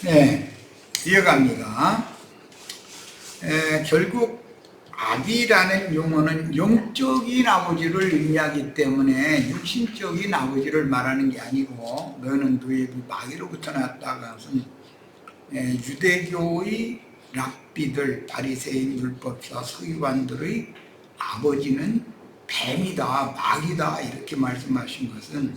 예, 이어갑니다. 결국 아비라는 용어는 영적인 아버지를 의미하기 때문에 육신적인 아버지를 말하는 게 아니고, 너는 너의 마귀로부터 났다가 것은 유대교의 랍비들, 바리새인 율법사 서기관들의 아버지는 뱀이다, 마귀다 이렇게 말씀하신 것은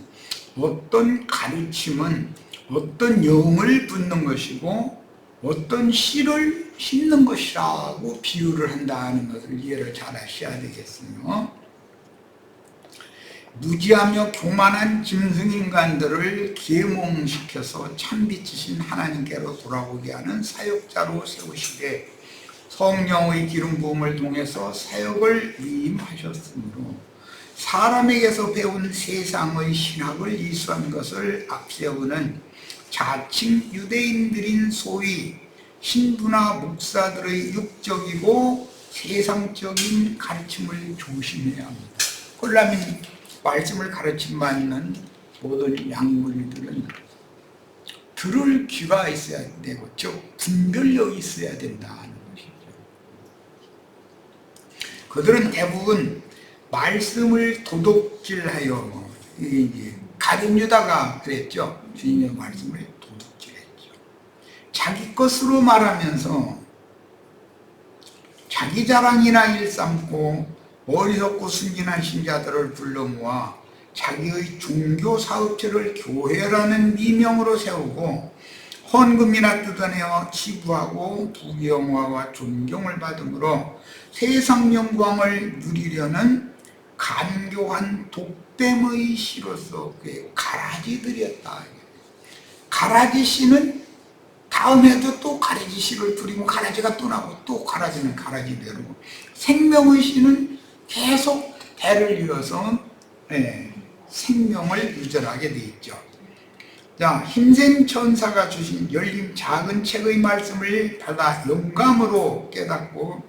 어떤 가르침은 어떤 영을 붓는 것이고 어떤 씨를 심는 것이라고 비유를 한다는 것을 이해를 잘 하셔야 되겠어요. 무지하며 교만한 짐승인간들을 계몽시켜서 참빛이신 하나님께로 돌아오게 하는 사역자로 세우시되 성령의 기름 부음을 통해서 사역을 위임하셨으므로 사람에게서 배운 세상의 신학을 이수한 것을 앞세우는 자칭 유대인들인 소위 신부나 목사들의 육적이고 세상적인 가르침을 조심해야 합니다. 콜라민 말씀을 가르침받는 모든 양물들은 들을 귀가 있어야 되고, 즉 분별력이 있어야 된다는 것이죠. 그들은 대부분 말씀을 도둑질하여, 가룟 유다가 그랬죠. 주님의 말씀을 도둑질했죠. 자기 것으로 말하면서 자기 자랑이나 일삼고 어리석고 순진한 신자들을 불러 모아 자기의 종교 사업체를 교회라는 미명으로 세우고 헌금이나 뜯어내어 치부하고 부귀영화와 존경을 받음으로 세상 영광을 누리려는 간교한 독됨의 씨로서 그의 가라지들이었다. 가라지 씨는 다음 해도 또 가라지 씨를 부리고 가라지가 또 나고 또 가라지는 가라지대로, 생명의 씨는 계속 대를 이어서 생명을 유전하게 되어 있죠. 자, 힘센 천사가 주신 열린 작은 책의 말씀을 받아 영감으로 깨닫고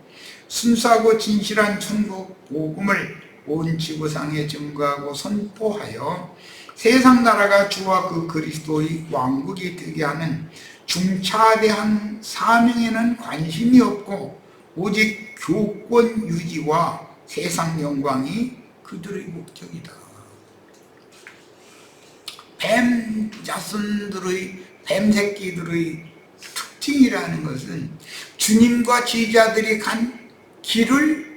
순수하고 진실한 천국 복음을 온 지구상에 증거하고 선포하여 세상 나라가 주와 그 그리스도의 왕국이 되게 하는 중차대한 사명에는 관심이 없고 오직 교권 유지와 세상 영광이 그들의 목적이다. 뱀 자손들의, 뱀 새끼들의 특징이라는 것은 주님과 제자들이 간 길을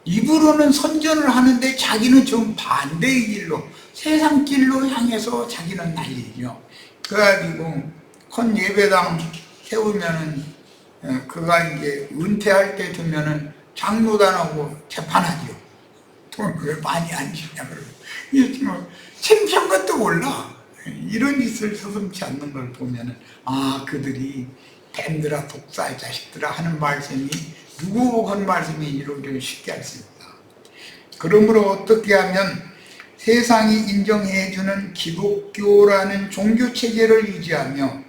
입으로는 선전을 하는데 자기는 좀 반대의 길로, 세상 길로 향해서 자기는 날리죠. 그래가지고 큰 예배당 세우면은 그가 이제 은퇴할 때 되면은 장로단하고 재판하죠. 돈을 많이 안 주냐 그러고, 창피한 것도 몰라. 이런 짓을 서슴지 않는 걸 보면은, 아, 그들이 뱀들아 독사의 자식들아 하는 말씀이 누구 한 말씀이 이루어지기 쉽게 할 수 있다. 그러므로 어떻게 하면 세상이 인정해주는 기독교라는 종교체제를 유지하며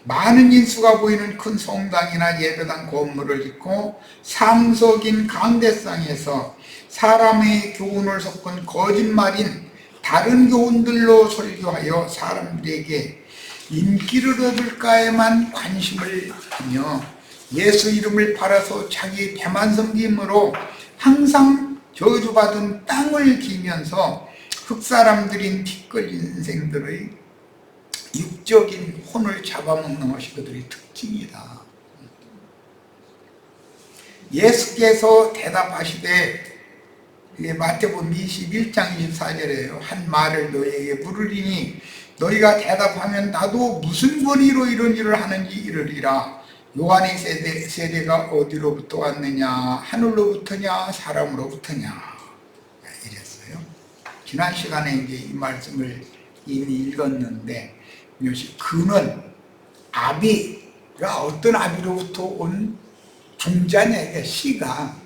많은 인수가 보이는 큰 성당이나 예배당 건물을 짓고 상석인 강대상에서 사람의 교훈을 섞은 거짓말인 다른 교훈들로 설교하여 사람들에게 인기를 얻을까에만 관심을 하며 예수 이름을 팔아서 자기 배만 섬김으로 항상 저주받은 땅을 기면서 흑사람들인 티끌 인생들의 육적인 혼을 잡아먹는 것이 그들의 특징이다. 예수께서 대답하시되, 마태복음 21장 24절에요. 한 말을 너희에게 물으리니 너희가 대답하면 나도 무슨 권위로 이런 일을 하는지 이르리라. 요한의 세례가 어디로부터 왔느냐, 하늘로부터냐 사람으로부터냐, 이랬어요. 지난 시간에 이제 이 말씀을 이미 읽었는데, 이것이 근원, 아비가 어떤 아비로부터 온 종자냐, 이게 씨가.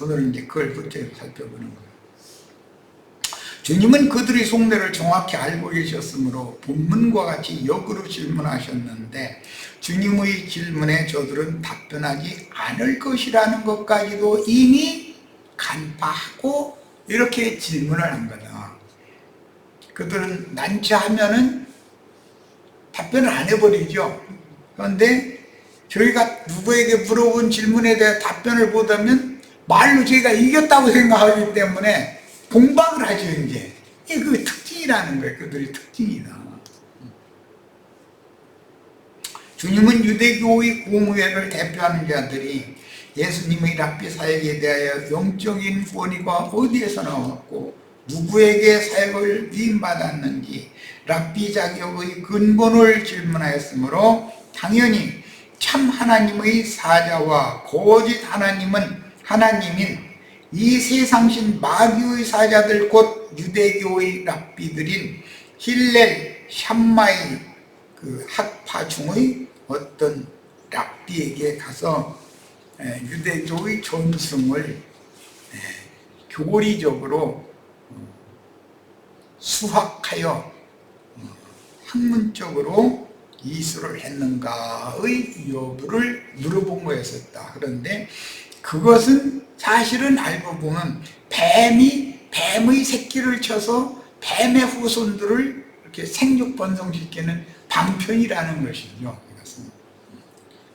오늘은 이제 그걸 붙여 살펴보는 거예요. 주님은 그들의 속내를 정확히 알고 계셨으므로 본문과 같이 역으로 질문하셨는데, 주님의 질문에 저들은 답변하지 않을 것이라는 것까지도 이미 간파하고 이렇게 질문을 한 거다. 그들은 난처하면은 답변을 안 해버리죠. 그런데 저희가 누구에게 물어본 질문에 대해 답변을 못하면 말로 저희가 이겼다고 생각하기 때문에 공박을 하죠. 이제 이게 그 특징이라는 거예요. 그들의 특징이다. 주님은 유대교의 공의회를 대표하는 자들이 예수님의 랍비 사역에 대하여 영적인 권위가 어디에서 나왔고 누구에게 사역을 위임받았는지 랍비 자격의 근본을 질문하였으므로 당연히 참 하나님의 사자와 거짓 하나님인 이 세상신 마귀의 사자들 곧 유대교의 랍비들인 힐렐, 샴마이 그 학파 중의 어떤 랍비에게 가서 유대교의 전승을 교리적으로 수학하여 학문적으로 이수를 했는가의 여부를 물어본 거였었다. 그런데 그것은 사실은 알고 보면 뱀의 새끼를 쳐서 뱀의 후손들을 이렇게 생육 번성시키는 방편이라는 것이죠. 이것은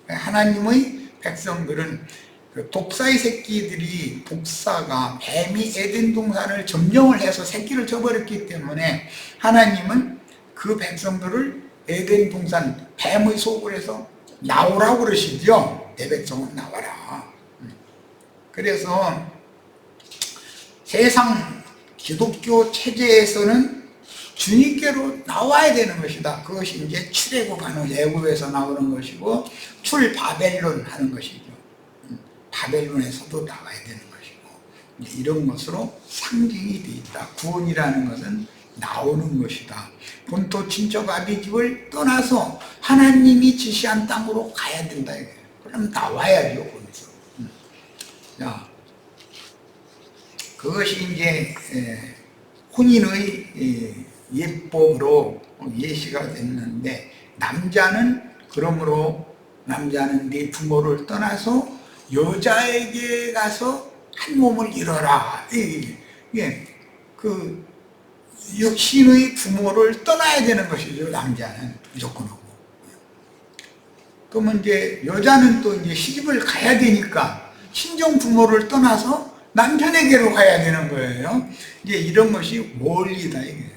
하나님의 백성들은 그 독사의 새끼들이 독사가 뱀이 에덴 동산을 점령을 해서 새끼를 쳐버렸기 때문에 하나님은 그 백성들을 에덴 동산 뱀의 속을에서 나오라고 그러시죠. 내 백성은 나와라. 그래서 세상 기독교 체제에서는 주님께로 나와야 되는 것이다. 그것이 이제 출애굽하는 애굽에서 나오는 것이고 출바벨론 하는 것이죠. 바벨론에서도 나와야 되는 것이고 이런 것으로 상징이 되어 있다. 구원이라는 것은 나오는 것이다. 본토 친척 아비집을 떠나서 하나님이 지시한 땅으로 가야 된다. 그럼 나와야죠. 거기서. 자, 그것이 이제 혼인의 예법으로 예시가 됐는데 그러므로 남자는 네 부모를 떠나서 여자에게 가서 한 몸을 이뤄라. 그 육신의 부모를 떠나야 되는 것이죠. 남자는 무조건 하고. 그러면 이제 여자는 또 이제 시집을 가야 되니까 친정 부모를 떠나서 남편에게로 가야 되는 거예요. 이제 이런 것이 원리다 이게.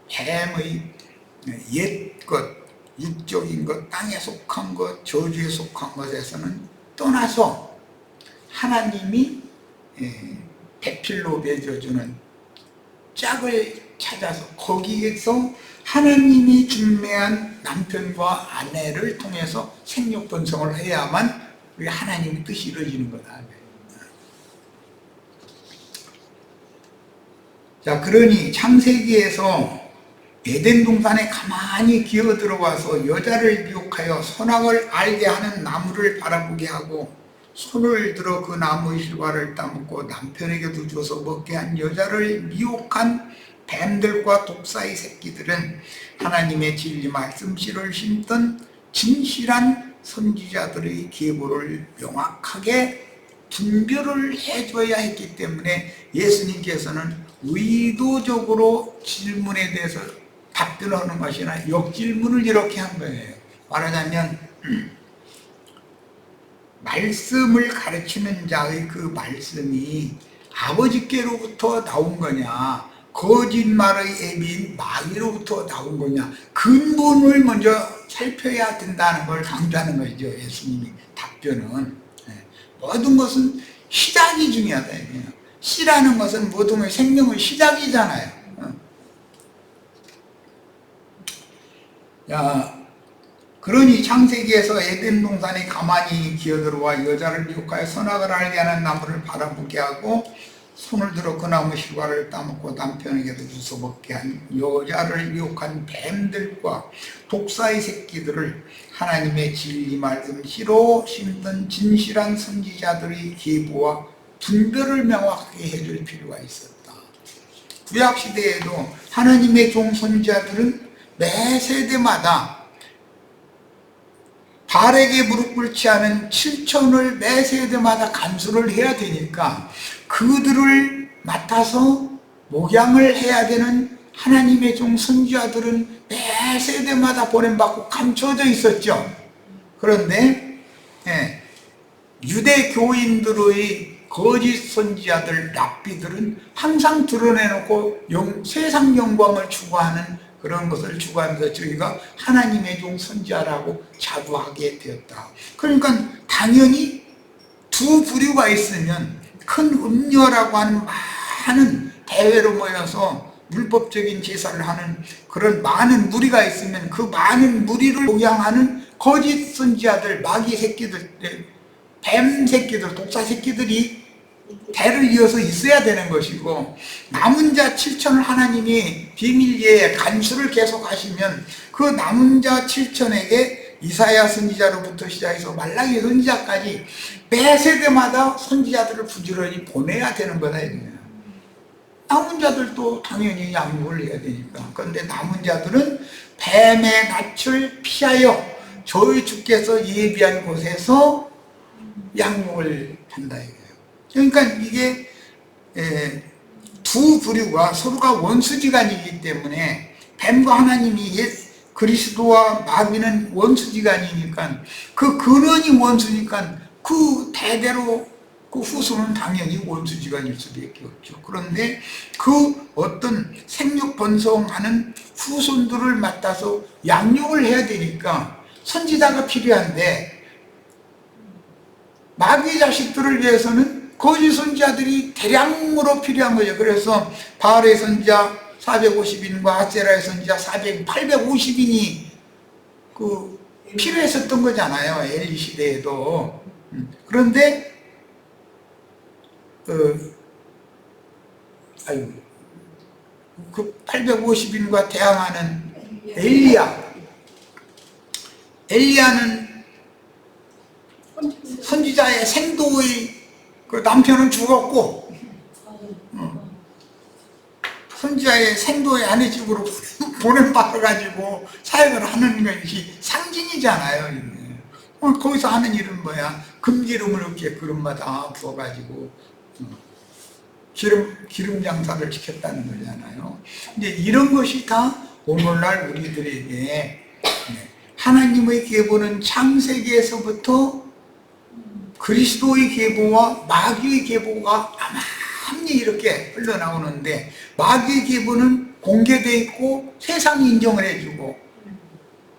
뱀의 옛것, 육적인 것, 땅에 속한 것, 저주에 속한 것에서는 떠나서 하나님이 배필로 맺어주는 짝을 찾아서 거기에서 하나님이 준매한 남편과 아내를 통해서 생육 번성을 해야만 하나님의 뜻이 이루어지는 거다. 자, 그러니 창세기에서 에덴 동산에 가만히 기어 들어와서 여자를 미혹하여 선악을 알게 하는 나무를 바라보게 하고 손을 들어 그 나무의 실과를 따먹고 남편에게도 줘서 먹게 한 여자를 미혹한 뱀들과 독사의 새끼들은 하나님의 진리 말씀씨를 심던 진실한 선지자들의 계보를 명확하게 분별을 해줘야 했기 때문에 예수님께서는 의도적으로 질문에 대해서 답변하는 것이나 역질문을 이렇게 한 거예요. 말하자면 말씀을 가르치는 자의 그 말씀이 아버지께로부터 나온 거냐 거짓말의 애비인 마귀로부터 나온 거냐 근본을 먼저 살펴야 된다는 걸 강조하는 것이죠. 예수님이 답변은 모든 것은 시작이 중요하다. 씨라는 것은 모든 생명의 시작이잖아요. 야, 그러니 창세기에서 에덴 동산에 가만히 기어들어와 여자를 미혹하여 선악을 알게 하는 나무를 바라보게 하고 손을 들어 그 나무 실과를 따먹고 남편에게도 주워 먹게 한 여자를 미혹한 뱀들과 독사의 새끼들을 하나님의 진리 말씀씨로 심던 진실한 선지자들의 계보와 분별을 명확하게 해줄 필요가 있었다. 구약시대에도 하나님의 종 선지자들은 매 세대마다 발에게 무릎 꿇지 않은 7천을 매 세대마다 간수를 해야 되니까 그들을 맡아서 목양을 해야 되는 하나님의 종 선지자들은 매 세대마다 보냄받고 감춰져 있었죠. 그런데 유대 교인들의 거짓 선지자들, 랍비들은 항상 드러내놓고 세상 영광을 추구하는 그런 것을 추구하면서 저희가 하나님의 종 선지자라고 자부하게 되었다. 그러니까 당연히 두 부류가 있으면 큰 음녀라고 하는 많은 대회로 모여서 율법적인 제사를 하는 그런 많은 무리가 있으면 그 많은 무리를 모양하는 거짓 선지자들, 마귀 새끼들, 뱀 새끼들, 독사 새끼들이 대를 이어서 있어야 되는 것이고, 남은 자 7천을 하나님이 비밀리에 간수를 계속 하시면 그 남은 자 7천에게 이사야 선지자로부터 시작해서 말라기 선지자까지 매 세대마다 선지자들을 부지런히 보내야 되는 거다. 남은 자들도 당연히 양육을 해야 되니까. 그런데 남은 자들은 뱀의 낯을 피하여 저희 주께서 예비한 곳에서 양육을 한다 이거예요. 그러니까 이게 두 부류가 서로가 원수지간이기 때문에, 뱀과 하나님이 그리스도와 마귀는 원수지간이니까, 그 근원이 원수니까 그 대대로 그 후손은 당연히 원수지간일 수밖에 없죠. 그런데 그 어떤 생육 번성하는 후손들을 맡아서 양육을 해야 되니까 선지자가 필요한데, 마귀 자식들을 위해서는 거짓 선지자들이 대량으로 필요한 거죠. 그래서 바알의 선지자 450인과 아세라의 선지자 850인이 필요했었던 거잖아요. 엘리 시대에도. 그런데 그 850인과 대항하는 엘리야는 선지자의 생도의 그 남편은 죽었고, 선지자의 생도의 아내 집으로 보냄받아가지고 사역을 하는 것이 상징이잖아요. 거기서 하는 일은 뭐야? 금기름을 이렇게 그릇마다 부어가지고 기름 장사를 시켰다는 거잖아요. 이제 이런 것이 다 오늘날 우리들에게 하나님의 계보는 창세기에서부터 그리스도의 계보와 마귀의 계보가 나만히 이렇게 흘러나오는데, 마귀의 계보는 공개되어 있고 세상이 인정을 해주고,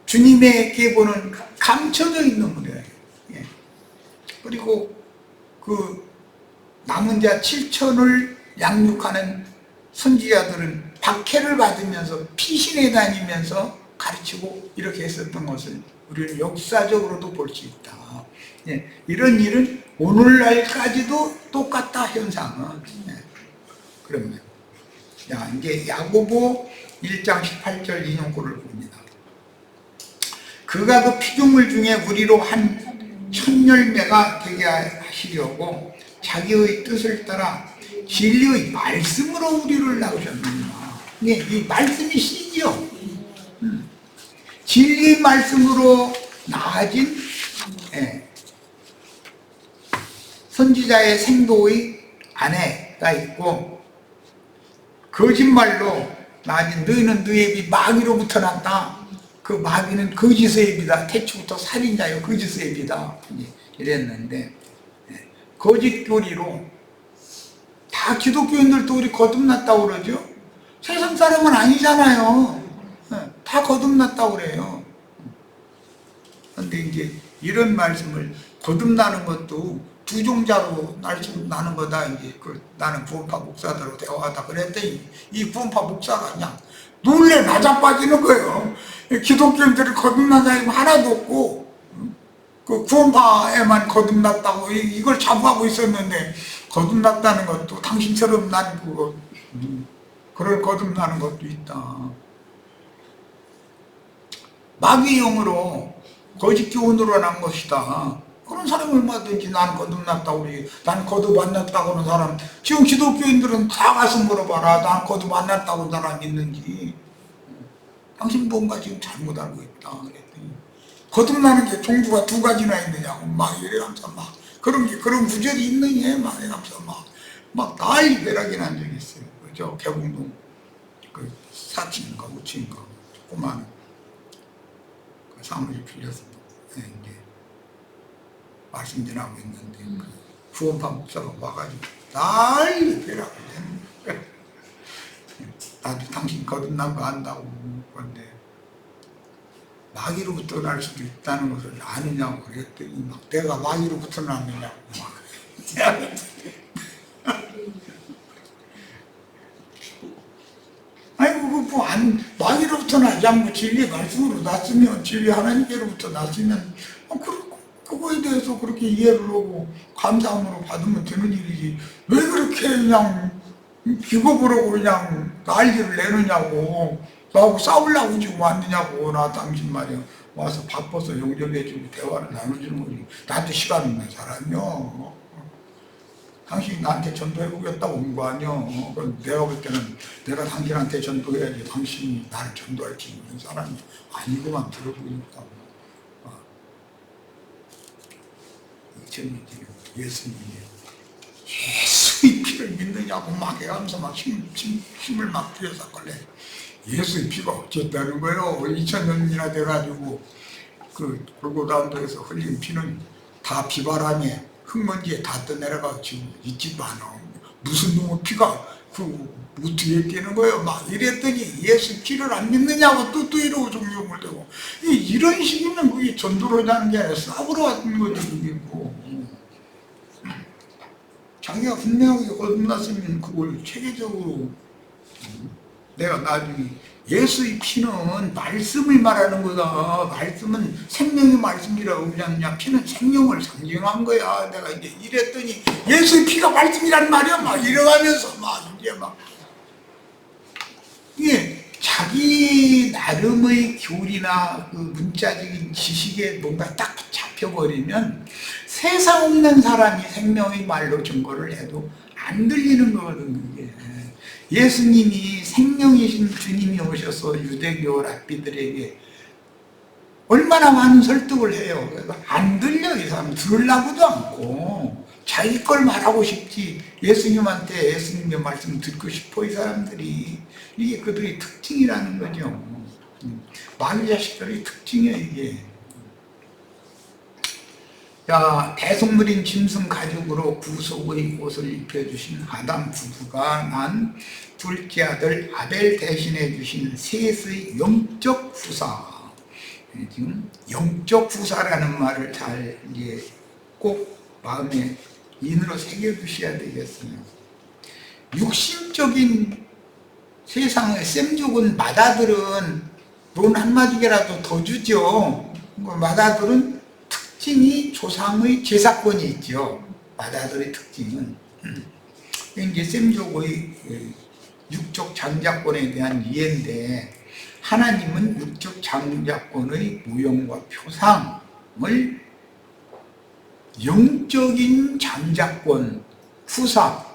주님의 계보는 감춰져 있는 거예요. 그리고 그 남은 자 7천을 양육하는 선지자들은 박해를 받으면서 피신해 다니면서 가르치고 이렇게 했었던 것을 우리는 역사적으로도 볼 수 있다. 이런 일은 오늘날까지도 똑같다, 현상은. 그러면 이제 야고보 1장 18절 인용구를 봅니다. 그가 그 피조물 중에 우리로 한 천열매가 되게 하시려고 자기의 뜻을 따라 진리의 말씀으로 우리를 낳으셨느니라. 이 말씀이 씨죠. 진리의 말씀으로 낳아진 선지자의 생도의 아내가 있고, 거짓말로 낳아진 너희는 너희 애비 마귀로부터 났다. 그 마귀는 거짓의 애비다. 태초부터 살인자요 거짓의 애비다. 이랬는데, 거짓 교리로 다 기독교인들도 우리 거듭났다고 그러죠. 세상 사람은 아니잖아요. 다 거듭났다고 그래요. 그런데 이제 이런 말씀을, 거듭나는 것도 두 종자로 나는 거다. 이제 나는 구원파 목사들하고 대화하다 그랬더니 이 구원파 목사가 그냥 놀래 나자빠지는 거예요. 기독교인들이 거듭난 사람이 하나도 없고, 그 구원파에만 거듭났다고 이걸 자부하고 있었는데, 거듭났다는 것도 당신처럼 난 그걸 거듭나는 것도 있다. 마귀의 영으로 거짓 교훈으로 난 것이다. 그런 사람이 얼마든지 나는 거듭났다고, 난 거듭 안 났다고 하는 사람, 지금 기독교인들은 다 가서 물어봐라. 난 거듭 안 났다고 하는 사람 있는지. 당신 뭔가 지금 잘못 알고 있다. 그랬더니, 거듭나는 게 종류가 두 가지나 있느냐고 막 이래가면서 막 그런 구절이 있느냐 막 이러면서 막 난리 배락이 난 적이 있어요. 그죠? 개봉동 그 4층인가 5층인가 조그마한 그 사무실 빌려서 이제 말씀 전하고 있는데 그 구원파 목사가 와가지고 난리 배라고 나도 당신 거듭난 거 안다고 그런데 마귀로부터 날 수도 있다는 것을 아느냐고 그랬더니 막 내가 마귀로부터 났느냐고 막 아이고 마귀로부터 나지 않고 진리 말씀으로 났으면 진리 하나님께로부터 났으면 그거에 대해서 그렇게 이해를 하고 감사함으로 받으면 되는 일이지 왜 그렇게 그냥 비겁을 하고 그냥 난리를 내느냐고 나하고 싸우려고 지금 왔느냐고 나 당신 말이야 와서 바빠서 용접해주고 대화를 나눠주는 거지 나한테 시간 없는 사람이요 당신이 나한테 전도해보겠다고 온 거 아니야 내가 볼 때는 내가 당신한테 전도해야지 당신이 나를 전도할 수 있는 사람이 아니고만 들어보니까 예수의 피를 믿느냐고 막 해가면서 막 힘을 막 들여서 예수의 피가 어쨌다는 거예요. 2000년이나 돼가지고 그 골고다운도에서 흘린 피는 다 비바람에 흙먼지에 다 떠내려가 지금 있지도 않아. 무슨 놈의 피가 어떻게 뛰는 거예요? 막 이랬더니 예수 피를 안 믿느냐고 또 이러고 종용을 되고 이런 식이면 그게 전도를 하는 게 아니라 싸우러 왔던 거지 그게 뭐. 자기가 분명하게 거듭났으면 그걸 체계적으로 내가 나중에 예수의 피는 말씀을 말하는 거다. 말씀은 생명의 말씀이라고 그냥 피는 생명을 상징한 거야. 내가 이제 이랬더니 예수의 피가 말씀이란 말이야. 막 이러가면서 막 이제 막 이게 자기 나름의 교리나 그 문자적인 지식에 뭔가 딱 잡혀버리면 세상 없는 사람이 생명의 말로 증거를 해도 안 들리는 거거든 그게. 예수님이 생명이신 주님이 오셔서 유대교 랍비들에게 얼마나 많은 설득을 해요. 그래서 안 들려 이 사람 들으려고도 않고 자기 걸 말하고 싶지 예수님한테 예수님의 말씀 듣고 싶어 이 사람들이. 이게 그들의 특징이라는 거죠. 마귀 자식들의 특징이에요 이게. 자, 대속물인 짐승 가죽으로 구속의 옷을 입혀주신 아담 부부가 난 둘째 아들 아벨 대신해 주신 셋의 영적 후사. 지금 영적 후사라는 말을 잘 이제 꼭 마음에 인으로 새겨주셔야 되겠어요. 육신적인 세상의 셈죽은 마다들은 돈 한마디라도 더 주죠. 마다들은 특징이 조상의 제사권이 있죠. 마다들의 특징은 이제 셈족의 육적 장자권에 대한 이해인데 하나님은 육적 장자권의 모형과 표상을 영적인 장자권 후사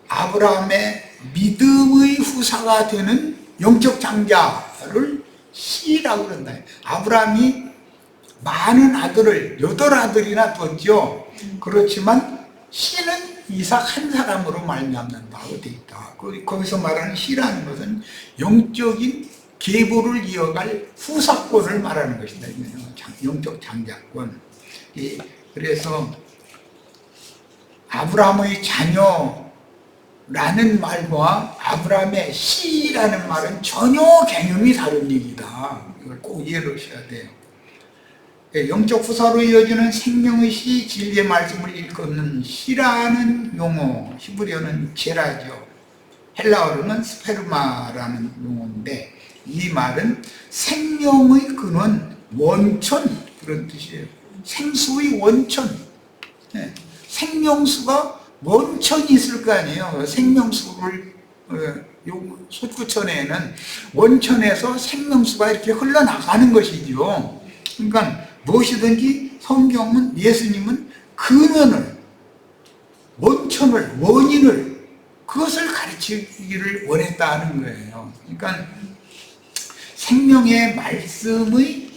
아브라함의 믿음의 후사가 되는 영적 장자를 씨라고 그런다. 아브라함이 많은 아들을 8아들이나 뒀죠. 그렇지만 씨는 이삭 한 사람으로 말미암는다고 되어 있다. 거기서 말하는 씨라는 것은 영적인 계보를 이어갈 후사권을 말하는 것이다. 영적 장자권. 그래서 아브라함의 자녀 라는 말과 아브라함의 씨라는 말은 전혀 개념이 다른 얘기다. 이걸 꼭 이해를 하셔야 돼요. 영적 후사로 이어지는 생명의 씨, 진리의 말씀을 일컫는 씨라는 용어, 히브리어는 제라죠. 헬라어로는 스페르마라는 용어인데 이 말은 생명의 근원, 원천 그런 뜻이에요. 생수의 원천. 생명수가 원천이 있을 거 아니에요. 생명수를 솟구천에는 원천에서 생명수가 이렇게 흘러나가는 것이죠. 그러니까 무엇이든지 성경은 예수님은 근원을 원천을 원인을 그것을 가르치기를 원했다는 거예요. 그러니까 생명의 말씀의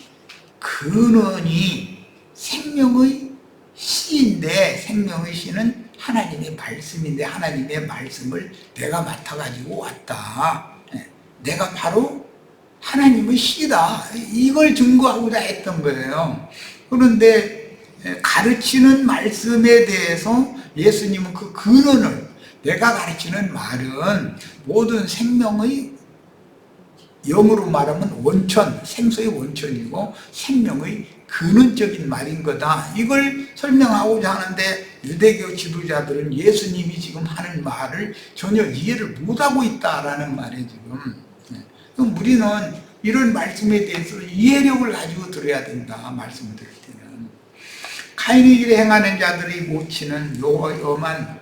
근원이 생명의 씨인데 생명의 씨는 하나님의 말씀인데 하나님의 말씀을 내가 맡아가지고 왔다. 내가 바로 하나님의 씨다. 이걸 증거하고자 했던 거예요. 그런데 가르치는 말씀에 대해서 예수님은 그 근원을, 내가 가르치는 말은 모든 생명의, 영어로 말하면 원천, 생수의 원천이고 생명의 근원적인 말인 거다. 이걸 설명하고자 하는데 유대교 지도자들은 예수님이 지금 하는 말을 전혀 이해를 못하고 있다라는 말에 지금. 그럼 우리는 이런 말씀에 대해서 이해력을 가지고 들어야 된다. 말씀을 들을 때는. 가인의 길에 행하는 자들이 못 치는 엄한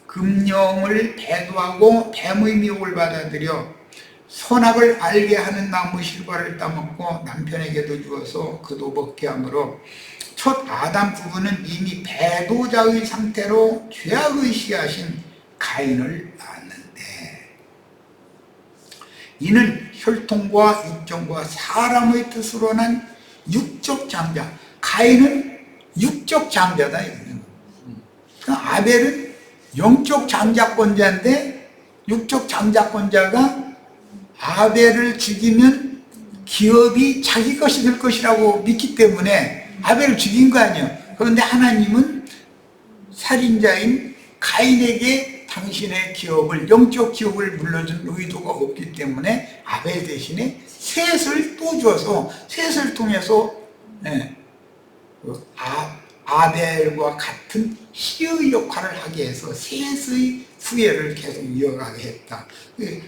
금령을 배도하고 뱀의 미혹을 받아들여 선악을 알게 하는 나무 실과를 따먹고 남편에게도 주어서 그도 먹게 하므로 첫 아담 부부는 이미 배도자의 상태로 죄악의 씨앗인 가인을 낳았는데, 이는 혈통과 육정과 사람의 뜻으로 난 육적 장자, 가인은 육적 장자다. 아벨은 영적 장자권자인데, 육적 장자권자가 아벨을 죽이면 기업이 자기 것이 될 것이라고 믿기 때문에 아벨을 죽인 거 아니에요. 그런데 하나님은 살인자인 가인에게 당신의 기업을, 영적 기업을 물려준 의도가 없기 때문에 아벨 대신에 셋을 또 줘서, 셋을 통해서 아벨과 같은 씨의 역할을 하게 해서 셋의 후예를 계속 이어가게 했다.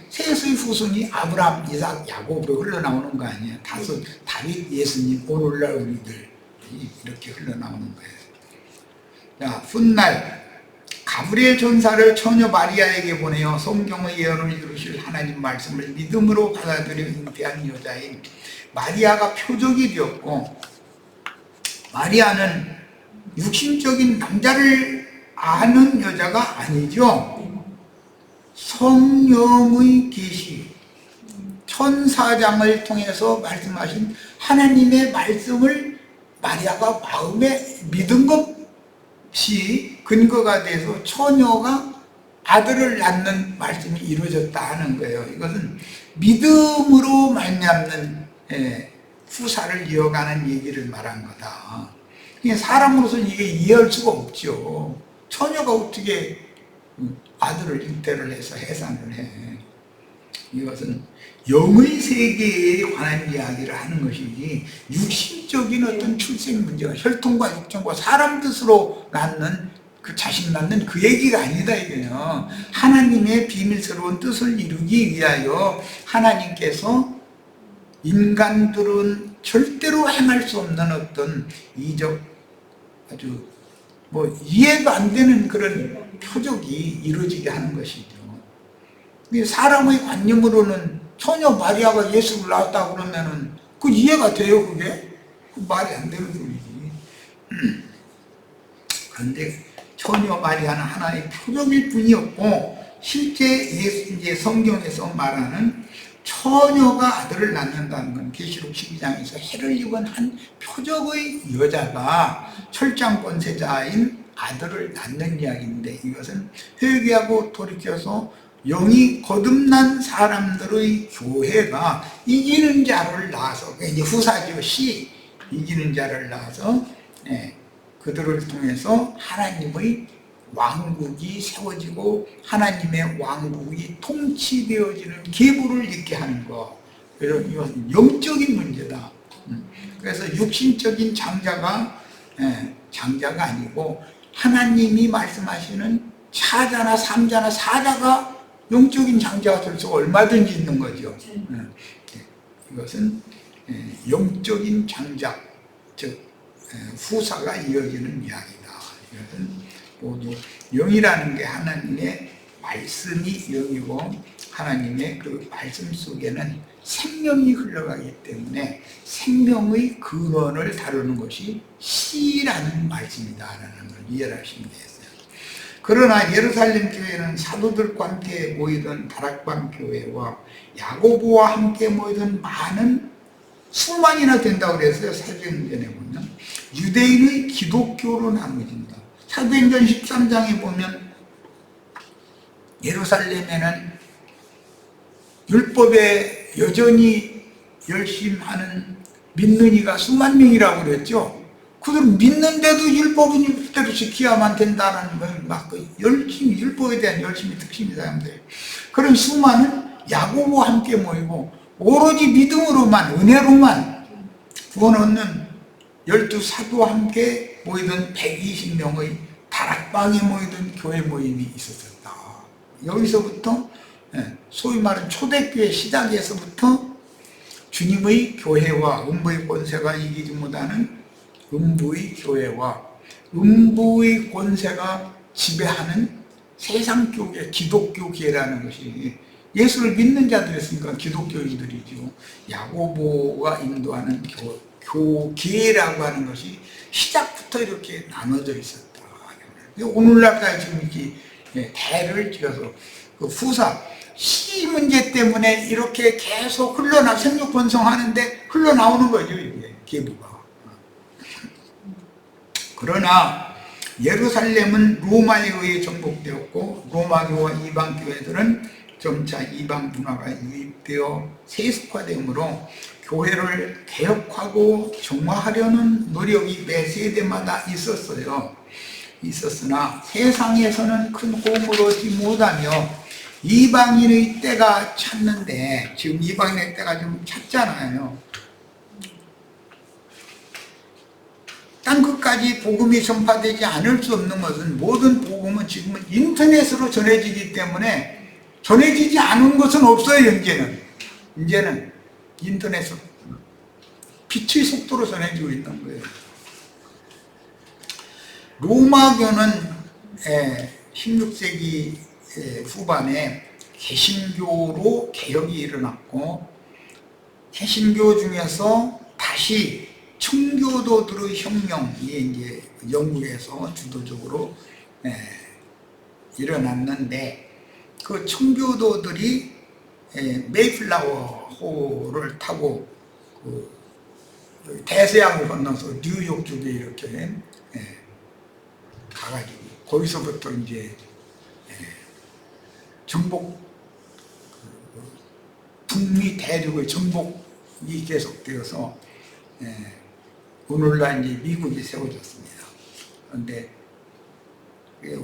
셋의 후손이 아브라함, 이삭, 야곱으로 흘러나오는 거 아니에요. 다섯, 다윗, 예수님, 오늘날 우리들 이렇게 흘러나오는 거예요. 자, 훗날 가브리엘 전사를 처녀 마리아에게 보내어 성경의 예언을 이루실 하나님 말씀을 믿음으로 받아들여 잉태한 여자인 마리아가 표적이 되었고, 마리아는 육신적인 남자를 아는 여자가 아니죠. 성령의 계시, 천사장을 통해서 말씀하신 하나님의 말씀을 마리아가 마음에 믿은 것이 근거가 돼서 처녀가 아들을 낳는 말씀이 이루어졌다 하는 거예요. 이것은 믿음으로 말미암는 후사를 이어가는 얘기를 말한 거다. 사람으로서는 이게 이해할 수가 없죠. 처녀가 어떻게 아들을 잉태를 해서 해산을 해. 이것은 영의 세계에 관한 이야기를 하는 것이지, 육신적인 어떤 출생 문제가, 혈통과 육정과 사람 뜻으로 낳는, 그 자식 낳는 그 얘기가 아니다 이거예요. 하나님의 비밀스러운 뜻을 이루기 위하여 하나님께서 인간들은 절대로 행할 수 없는 어떤 이적, 아주 이해가 안 되는 그런 표적이 이루어지게 하는 것이죠. 사람의 관념으로는 처녀 마리아가 예수를 낳았다 그러면은 그 이해가 돼요, 그게? 말이 안 되는 소리지. 그런데 처녀 마리아는 하나의 표적일 뿐이었고, 실제 이제 성경에서 말하는 처녀가 아들을 낳는다는 건 계시록 12장에서 해를 입은 한 표적의 여자가 철장 권세자인 아들을 낳는 이야기인데, 이것은 회개하고 돌이켜서 영이 거듭난 사람들의 교회가 이기는 자를 낳아서, 이제 후사죠, 씨, 이기는 자를 낳아서 그들을 통해서 하나님의 왕국이 세워지고 하나님의 왕국이 통치되어지는 계보를 있게 하는 것. 그래서 이것은 영적인 문제다. 그래서 육신적인 장자가 아니고 하나님이 말씀하시는 차자나 삼자나 사자가 영적인 장자가 될 수가 얼마든지 있는 거죠. 이것은 영적인 장자, 즉 후사가 이어지는 이야기다. 이것은 모두 영이라는 게 하나님의 말씀이 영이고, 하나님의 그 말씀 속에는 생명이 흘러가기 때문에 생명의 근원을 다루는 것이 씨라는 말씀이다라는 걸 이해하시면 되겠어요. 그러나 예루살렘 교회는 사도들과 함께 모이던 다락방 교회와 야고보와 함께 모이던 많은 수만이나 된다고 그랬어요. 사도행전에 보면 유대인의 기독교로 나눠진다. 사도행전 13장에 보면 예루살렘에는 율법에 여전히 열심히 하는 믿는 이가 수만 명이라고 그랬죠. 그들은 믿는데도 율법은 율법대로 지켜야만 된다는 걸 막 열심히 율법에 대한 열심히 특심이 사람들. 그런 수많은 야고보와 함께 모이고 오로지 믿음으로만 은혜로만 구원 얻는 12사도와 함께 모이던 120명의 다락방에 모이던 교회 모임이 있었다. 여기서부터 소위 말하는 초대교회 시작에서부터 주님의 교회와 음부의 권세가 이기지 못하는 음부의 교회와 음부의 권세가 지배하는 세상 교회, 기독교계라는 것이 예수를 믿는 자들이었으니까 기독교인들이죠. 야고보가 인도하는 교계라고 하는 것이 시작부터 이렇게 나눠져 있었다. 오늘날까지 지금 이렇게 대를 지어서 그 후사 시 문제 때문에 이렇게 계속 생육 번성하는데 흘러나오는 거죠, 이게 계보가. 그러나 예루살렘은 로마에 의해 정복되었고 로마교와 이방교회들은 점차 이방 문화가 유입되어 세습화되므로 교회를 개혁하고 정화하려는 노력이 매 세대마다 있었으나 세상에서는 큰 호응을 얻지 못하며 이방인의 때가 찼는데, 지금 이방인의 때가 좀 찼잖아요. 땅끝까지 복음이 전파되지 않을 수 없는 것은 모든 복음은 지금은 인터넷으로 전해지기 때문에 전해지지 않은 것은 없어요. 이제는 인터넷으로 빛의 속도로 전해지고 있는 거예요. 로마교는 16세기 후반에 개신교로 개혁이 일어났고 개신교 중에서 다시 청교도들의 혁명이 이제 영국에서 주도적으로 일어났는데 그 청교도들이 메이플라워호를 타고 그 대서양을 건너서 뉴욕 쪽에 이렇게 가가지고 거기서부터 이제 정복, 북미 대륙의 정복이 계속되어서 오늘날 이제 미국이 세워졌습니다. 그런데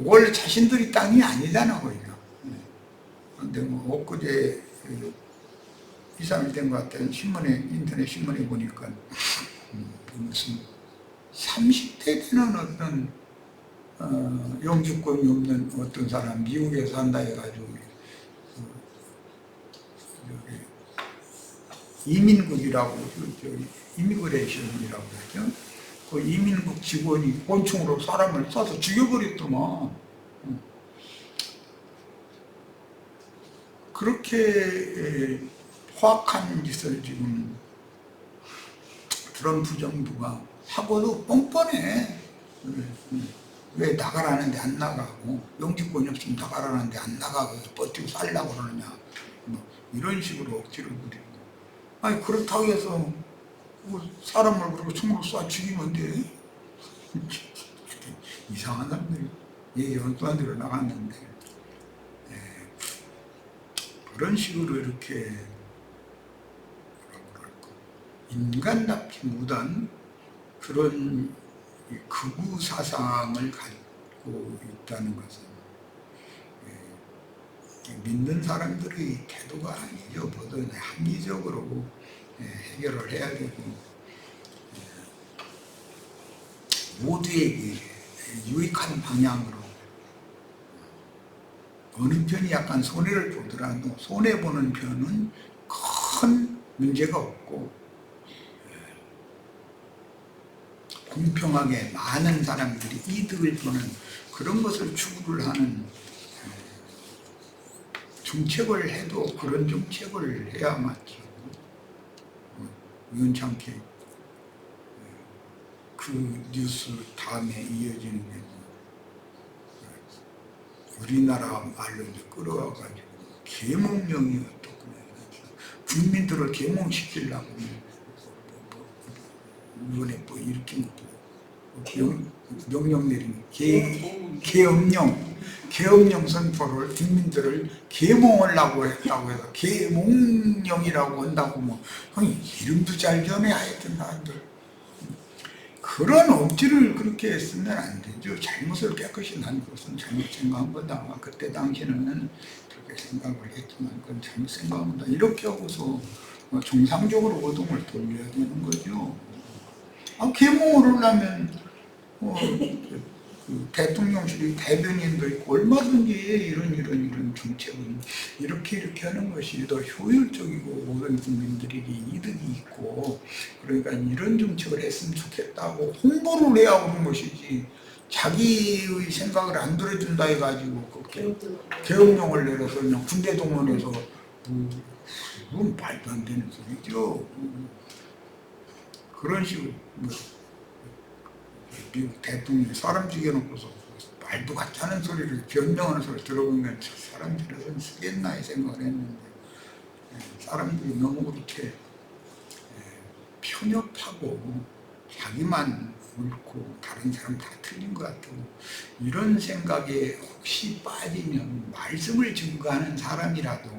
원래 자신들이 땅이 아니잖아, 거기가. 그런데 뭐 엊그제 2, 3일 된 것 같아요. 인터넷 신문에 보니까 무슨 30대 되는 어떤 영주권이 없는 어떤 사람 미국에서 산다 해가지고 이민국이라고 이미그레이션이라고 하죠. 그 이민국 직원이 권총으로 사람을 쏴서 죽여버렸더만. 그렇게 포악한 짓을 지금 트럼프 정부가 하고도 뻔뻔해. 왜 나가라는데 안 나가고, 영주권이 없으면 나가라는데 안 나가고 버티고 살려고 그러느냐, 뭐 이런 식으로 억지를 부리고. 아니 그렇다고 해서 사람을 그렇게 총으로 쏴 죽이면 돼? 이상한 사람들이 얘기 엉뚱한 데로 나갔는데 그런 식으로 이렇게 인간답지 못한 그런 극우 사상을 갖고 있다는 것은 믿는 사람들의 태도가 아니죠. 모두 합리적으로 해결을 해야 되고 모두에게 유익한 방향으로 어느 편이 약간 손해를 보더라도 손해보는 편은 큰 문제가 없고 공평하게 많은 사람들이 이득을 보는 그런 것을 추구를 하는 정책을 해도 그런 정책을 해야 맞죠. 우연찮게 그 뉴스 다음에 이어지는 게 우리나라 말로 이제 끌어와가지고 계몽령이 어떻고 국민들을 계몽시키려고 이번에 뭐 이렇게 명령 내리는 계엄령 계엄령 선포를 국민들을 계몽하려고 했다고 해서 계몽령이라고 한다고 뭐 이름도 잘 전에 하여튼 나들 그런 억지를 그렇게 했으면 안 되죠. 잘못을 깨끗이 난 것은 잘못 생각한 거다. 그때 당시는 그렇게 생각을 했지만 그건 잘못 생각한 거다. 이렇게 하고서 정상적으로 어동을 돌려야 되는 거죠. 계몽을 하려면 그 대통령실이 대변인도 있고 얼마든지 이런 정책은 이렇게 하는 것이 더 효율적이고 모든 국민들에게 이득이 있고 그러니까 이런 정책을 했으면 좋겠다고 홍보를 해야 하는 것이지 자기의 생각을 안 들어준다 해가지고 그렇게 계엄령을 내려서 그냥 군대 동원해서 그건 말도 안 되는 소리죠. 그런 식으로 미국 대통령이 사람 죽여놓고서 말도 같지 않은 소리를 변명하는 소리를 들어보면 저 사람들은 쓰겠나 이 생각을 했는데 사람들이 너무 그렇게 편협하고 자기만 옳고 다른 사람 다 틀린 것 같고 이런 생각에 혹시 빠지면 말씀을 증거하는 사람이라도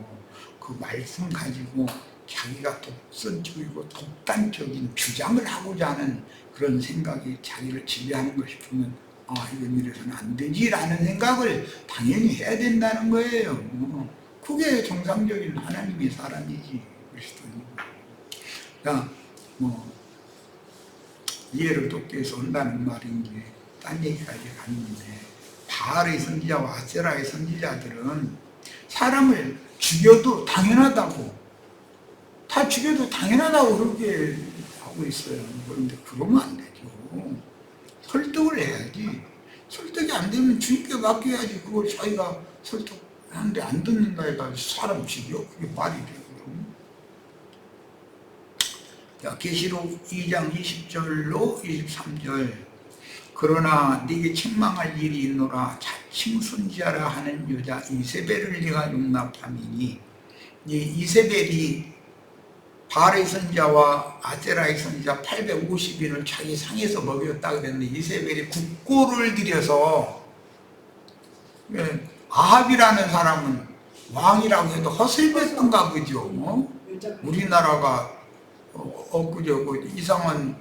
그 말씀 가지고 자기가 독선적이고 독단적인 주장을 하고자 하는 그런 생각이 자기를 지배하는 것 싶으면 이건 이래서는 안 되지라는 생각을 당연히 해야 된다는 거예요. 그게 정상적인 하나님의 사람이지 그리스도인이고. 그러니까 이해를 돕기 위해서 온다는 말인지 딴 얘기까지 갔는데 바알의 선지자와 아세라의 선지자들은 사람을 죽여도 당연하다고 다 죽여도 당연하다고 그렇게 하고 있어요. 그런데 그러면 안 되죠. 설득을 해야지. 설득이 안 되면 주님께 맡겨야지. 그걸 자기가 설득하는데 안 듣는다 해가지고 사람 죽여? 그게 말이 되고요. 자, 계시록 2장 20절로 23절. 그러나 네게 책망할 일이 있노라. 자칭 선지자라 하는 여자 이세벨을 네가 용납함이니 이 이세벨이 바알의 선지자와 아세라의 선지자 850인을 자기 상에서 먹였다 그랬는데 이세벨이 국고를 들여서 아합이라는 사람은 왕이라고 해도 허슬렸던가 그죠? 우리나라가 엊그제 그 이상한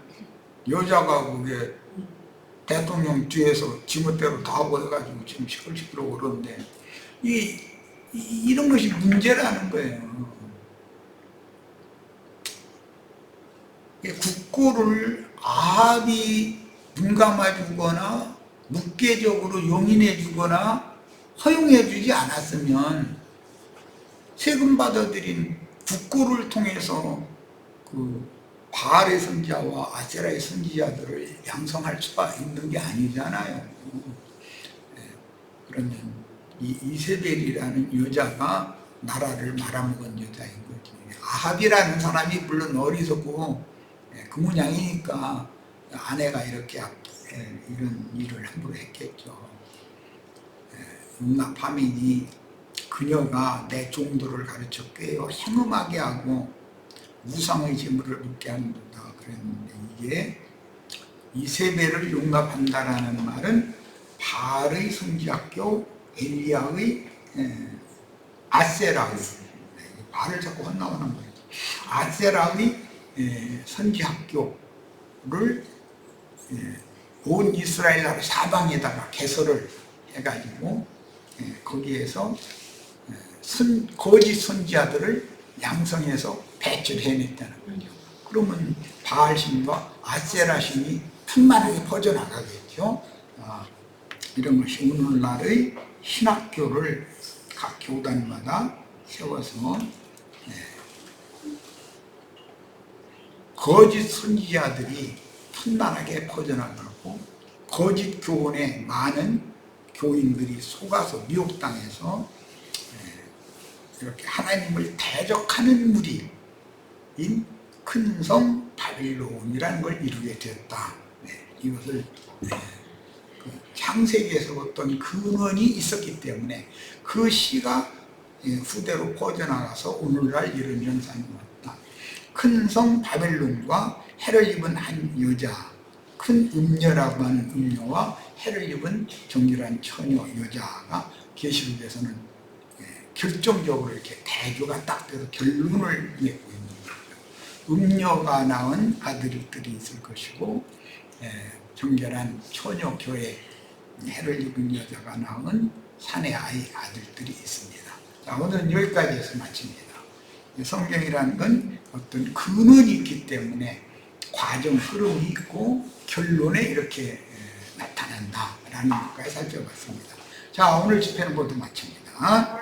여자가 그게 대통령 뒤에서 지멋대로 다 하고 해가지고 지금 시끌시끌하고 그러는데 이런 것이 문제라는 거예요. 국고를 아합이 눈감아 주거나 묵계적으로 용인해 주거나 허용해 주지 않았으면 세금 받아들인 국고를 통해서 그 바알의 선지자와 아세라의 선지자들을 양성할 수가 있는 게 아니잖아요. 그러면 이 이세벨이라는 여자가 나라를 말아먹은 여자인 거지. 아합이라는 사람이 물론 어리석고 그 모양이니까 아내가 이렇게 이런 일을 함부로 했겠죠. 용납하미니 그녀가 내 종들을 가르쳐 꿰어 행음하게 하고 우상의 제물을 먹게 하는도다 그랬는데 이게 이세벨을 용납한다라는 말은 바알의 선지학교 엘리야의 아세라의 바알을 자꾸 혼나오는 거예요. 아세라의 선지학교를 온 이스라엘 나라 사방에다가 개설을 해가지고 거기에서 거짓 선지자들을 양성해서 배출해냈다는 거죠. 그러면 바알신과 아세라신이 틈만하게 퍼져나가겠죠. 이런 것이 오늘날의 신학교를 각 교단마다 세워서 거짓 선지자들이 틈만하게 퍼져나가고 거짓 교훈에 많은 교인들이 속아서 미혹당해서 이렇게 하나님을 대적하는 무리인 큰 성 바빌론이라는 걸 이루게 되었다. 이것을 그 창세기에서 어떤 근원이 있었기 때문에 그 시가 후대로 퍼져나가서 오늘날 이런 현상이 왔다. 큰 성 바벨론과 해를 입은 한 여자, 큰 음녀라고 하는 음녀와 해를 입은 정결한 처녀 여자가 계시록에서는 결정적으로 이렇게 대조가 딱 돼서 결론을 맺고 있는 거예요. 음녀가 낳은 아들들이 있을 것이고 정결한 처녀 교회 해를 입은 여자가 낳은 사내 아들들이 있습니다. 자, 오늘은 여기까지 해서 마칩니다. 성경이라는 건 어떤 근원이 있기 때문에 과정 흐름이 있고 결론에 이렇게 나타난다라는 것까지 살펴봤습니다. 자, 오늘 집회는 모두 마칩니다.